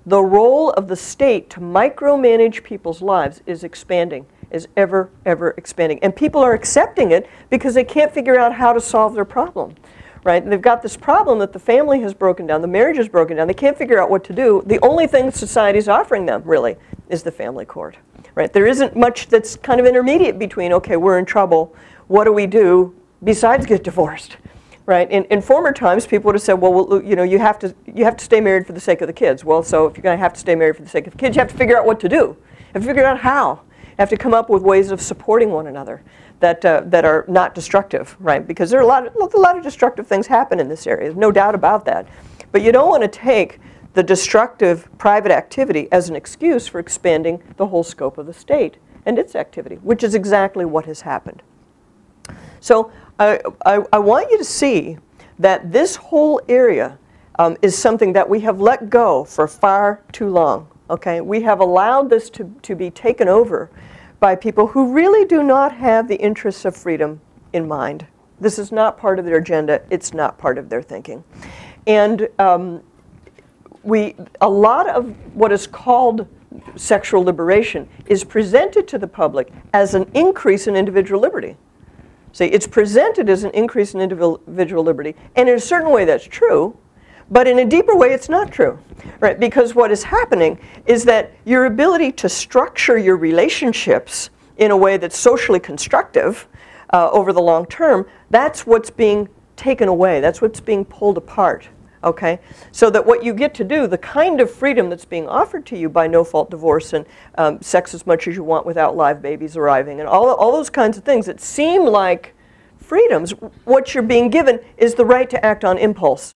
the role of the state to micromanage people's lives is expanding, is ever expanding. And people are accepting it because they can't figure out how to solve their problem. Right? And they've got this problem that the family has broken down, the marriage has broken down, they can't figure out what to do. The only thing society's offering them, really, is the family court. Right? There isn't much that's kind of intermediate between, okay, we're in trouble, what do we do besides get divorced? Right? In former times, people would have said, well, you know, you have to stay married for the sake of the kids. Well, so if you're going to have to stay married for the sake of the kids, you have to figure out what to do. You have to figure out how. You have to come up with ways of supporting one another that are not destructive, right? Because there are a lot of destructive things happen in this area, no doubt about that. But you don't want to take the destructive private activity as an excuse for expanding the whole scope of the state and its activity, which is exactly what has happened. So I want you to see that this whole area is something that we have let go for far too long. Okay? We have allowed this to be taken over by people who really do not have the interests of freedom in mind. This is not part of their agenda. It's not part of their thinking. And a lot of what is called sexual liberation is presented to the public as an increase in individual liberty. See, it's presented as an increase in individual liberty, and in a certain way that's true, but in a deeper way it's not true, right? Because what is happening is that your ability to structure your relationships in a way that's socially constructive over the long term, that's what's being taken away, that's what's being pulled apart. Okay, so that what you get to do, the kind of freedom that's being offered to you by no-fault divorce and sex as much as you want without live babies arriving and all those kinds of things that seem like freedoms, what you're being given is the right to act on impulse.